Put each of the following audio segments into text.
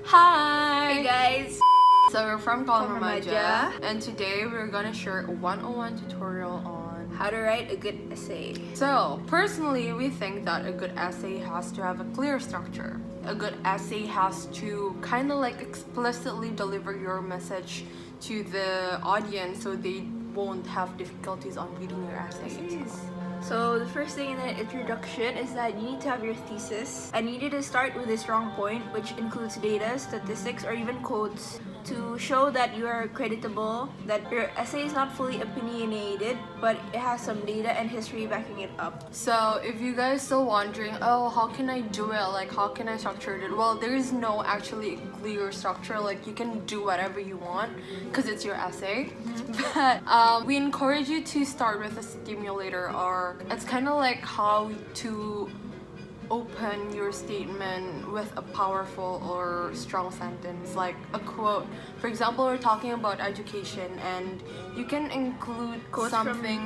Hi! Hey guys! So we're from Kalam Remaja. Remaja, and today we're gonna share a 101 tutorial on How to write a good essay. So, personally, we think that a good essay has to have a clear structure. A good essay has to kind of like explicitly deliver your message to the audience so they won't have difficulties on reading your essays. So the first thing in the introduction is that you need to have your thesis, and you need to start with a strong point, which includes data, statistics, or even quotes to show that you are creditable, that your essay is not fully opinionated, but it has some data and history backing it up. So if you guys still wondering, oh, how can I do it? Like, how can I structure it? Well, there is no actually clear structure. Like, you can do whatever you want because it's your essay. But we encourage you to start with a stimulator, or it's kind of like how to open your statement with a powerful or strong sentence, like a quote. For example, we're talking about education, and you can include Quotes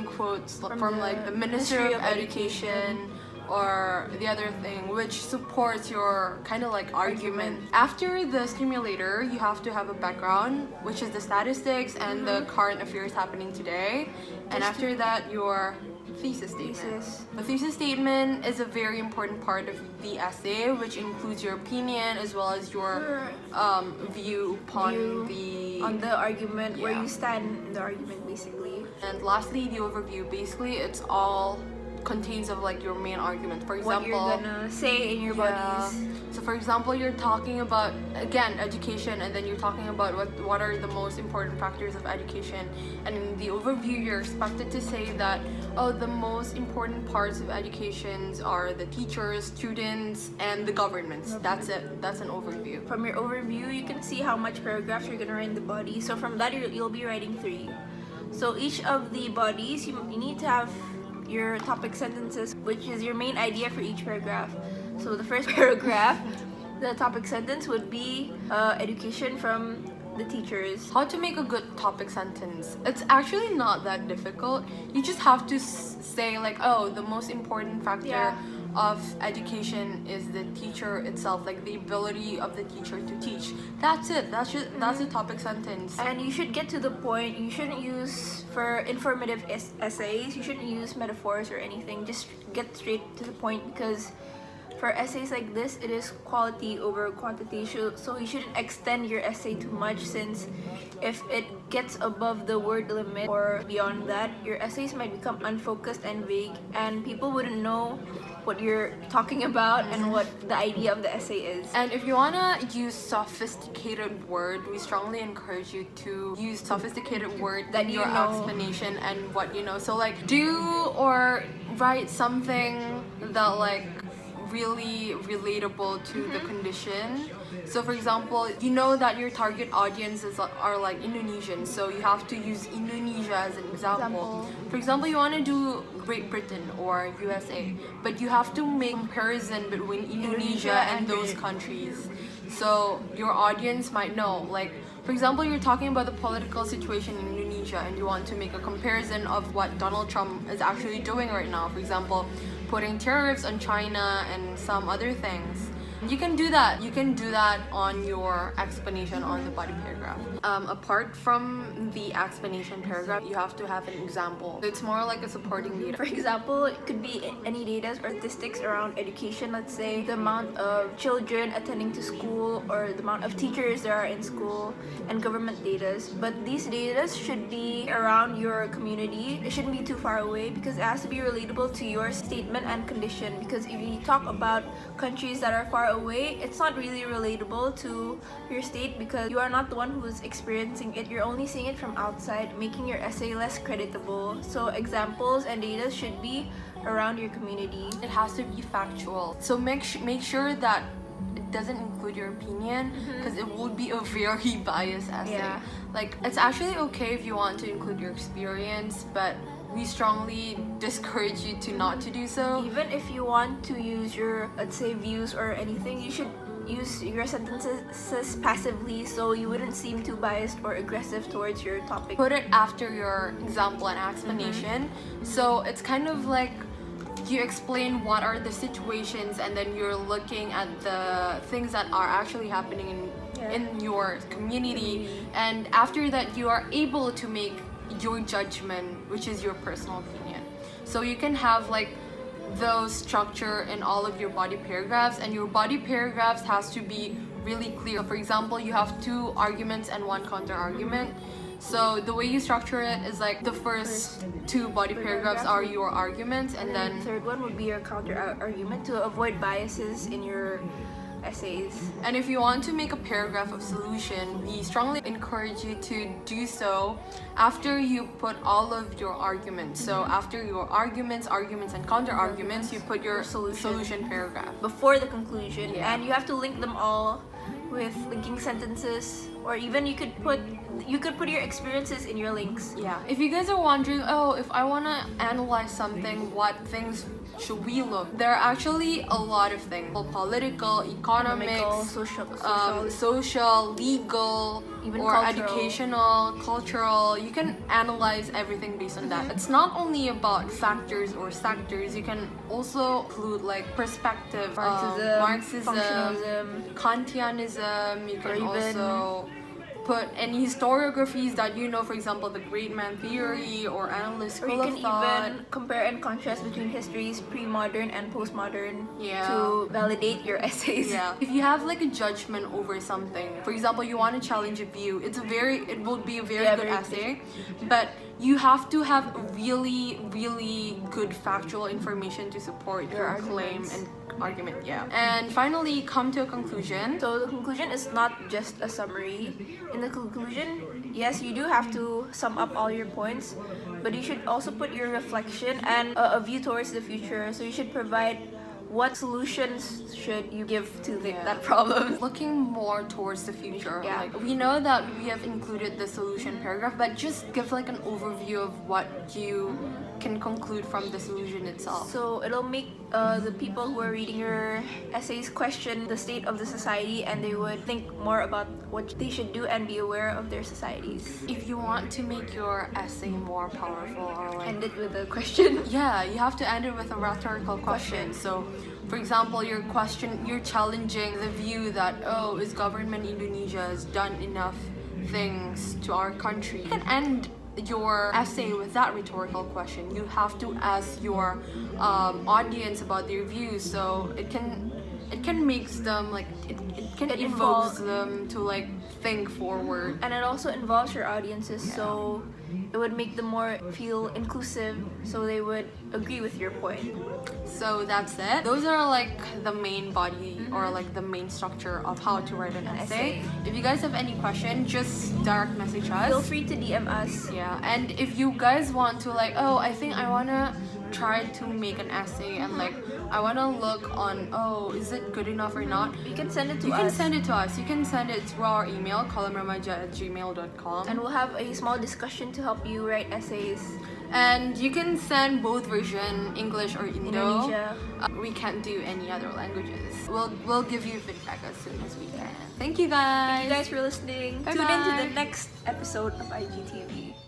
quotes from the like the Minister Ministry of of Education or the other thing, which supports your kind of like argument. After the stimulator, you have to have a background, which is the statistics and the current affairs happening today. And after that, your thesis statement. The thesis statement is a very important part of the essay, which includes your opinion as well as your view upon the argument, where Yeah. you stand in the argument basically. And lastly, the overview. Basically, it's all contains of like your main argument. For example, What you're gonna say in your bodies. So for example, you're talking about again education, and then you're talking about what are the most important factors of education, and in the overview you're expected to say that, oh, the most important parts of educations are the teachers, students, and the governments. That's it. That's an overview. From your overview, you can see how much paragraphs you're gonna write in the body. So from that, you'll be writing 3. So each of the bodies, you need to have your topic sentences, which is your main idea for each paragraph. So the first paragraph, the topic sentence would be education from the teachers. How to make a good topic sentence? It's actually not that difficult. You just have to say like, oh, the most important factor of education is the teacher itself, like the ability of the teacher to teach. That's it. That's a topic sentence. And you should get to the point. You shouldn't use, for informative essays, you shouldn't use metaphors or anything. Just get straight to the point, because for essays like this, it is quality over quantity. So you shouldn't extend your essay too much, since if it gets above the word limit or beyond that, your essays might become unfocused and vague, and people wouldn't know what you're talking about and what the idea of the essay is. And if you wanna use sophisticated word, we strongly encourage you to use sophisticated word That in you your know. explanation and what you know. So like, do or write something that like really relatable to the condition. So for example, you know that your target audiences are like Indonesian, so you have to use Indonesia as an example. For example, you want to do Great Britain or USA, but you have to make comparison between Indonesia and those countries, so your audience might know. Like, for example, you're talking about the political situation in Indonesia, and you want to make a comparison of what Donald Trump is actually doing right now. For example, putting tariffs on China and some other things. You can do that. You can do that on your explanation on the body paragraph. Apart from the explanation paragraph, you have to have an example. It's more like a supporting data. For example, it could be any data or statistics around education. Let's say the amount of children attending to school, or the amount of teachers there are in school, and government data. But these data should be around your community. It shouldn't be too far away, because it has to be relatable to your statement and condition. Because if you talk about countries that are far away, it's not really relatable to your state, because you are not the one who's experiencing it. You're only seeing it from outside, making your essay less creditable. So examples and data should be around your community. It has to be factual. So make sure that it doesn't include your opinion, because it would be a very biased essay. Yeah. Like, it's actually okay if you want to include your experience, but we strongly discourage you to not to do so. Even if you want to use your, let's say, views or anything, you should use your sentences passively, so you wouldn't seem too biased or aggressive towards your topic. Put it after your example and explanation. So it's kind of like you explain what are the situations, and then you're looking at the things that are actually happening in in your community, and after that you are able to make your judgment, which is your personal opinion. So you can have like those structure in all of your body paragraphs, and your body paragraphs has to be really clear. For example, you have 2 arguments and 1 counter argument. So the way you structure it is like the first 2 body paragraphs are your arguments, and then the third one would be your counter argument to avoid biases in your essays. and if you want to make a paragraph of solution, we strongly encourage you to do so after you put all of your arguments. So after your arguments and counter arguments, you put your solution paragraph. Before the conclusion, Yeah. and you have to link them all with linking sentences, or even you could put your experiences in your links. Yeah. If you guys are wondering, oh, if I want to analyze something, what things should we look? There are actually a lot of things: political, economics, social, legal, Even or cultural. educational, cultural. You can analyze everything based on that. It's not only about factors or sectors. You can also include like perspective, Marxism, functionalism, Kantianism. You or can even also put any historiographies that you know, for example, the Great Man Theory or Analyst or you School can of Thought. even compare and contrast between histories pre-modern and postmodern Yeah. to validate your essays. Yeah. If you have like a judgment over something, for example, you want to challenge a view, it will be a very good very essay, but you have to have really, really good factual information to support your claim arguments. and argument. Yeah. And finally, come to a conclusion. So the conclusion is not just a summary. In the conclusion, yes, you do have to sum up all your points, but you should also put your reflection and a view towards the future. So you should provide what solutions should you give to that problem. Looking more towards the future. Yeah. Like, we know that we have included the solution paragraph, but just give like an overview of what you can conclude from the solution itself. So it'll make the people who are reading your essays question the state of the society, and they would think more about what they should do and be aware of their societies. If you want to make your essay more powerful, or like End it with a question. yeah, you have to end it with a rhetorical question. So, for example, you're challenging the view that, oh, is government Indonesia has done enough things to our country. You can end your essay with that rhetorical question. You have to ask your audience about their views, so it can make them like it can It evoke them to like think forward. And it also involves your audiences, so it would make them more feel inclusive, so they would agree with your point. So that's it. Those are like the main body or like the main structure of how to write an essay. If you guys have any question, just direct message us. Feel free to DM us. Yeah, and if you guys want to like, oh, I think I wanna try to make an essay and like I wanna look on, oh, is it good enough or not? You can send it to You us. can send it to us. You can send it through our email, columnremaja@gmail.com. And we'll have a small discussion to help you write essays. And you can send both version, English or Indo. Indonesia. We can't do any other languages. We'll give you feedback as soon as we can. Thank you guys. Thank you guys for listening. Bye Tune in to bye. the next episode of IGTV.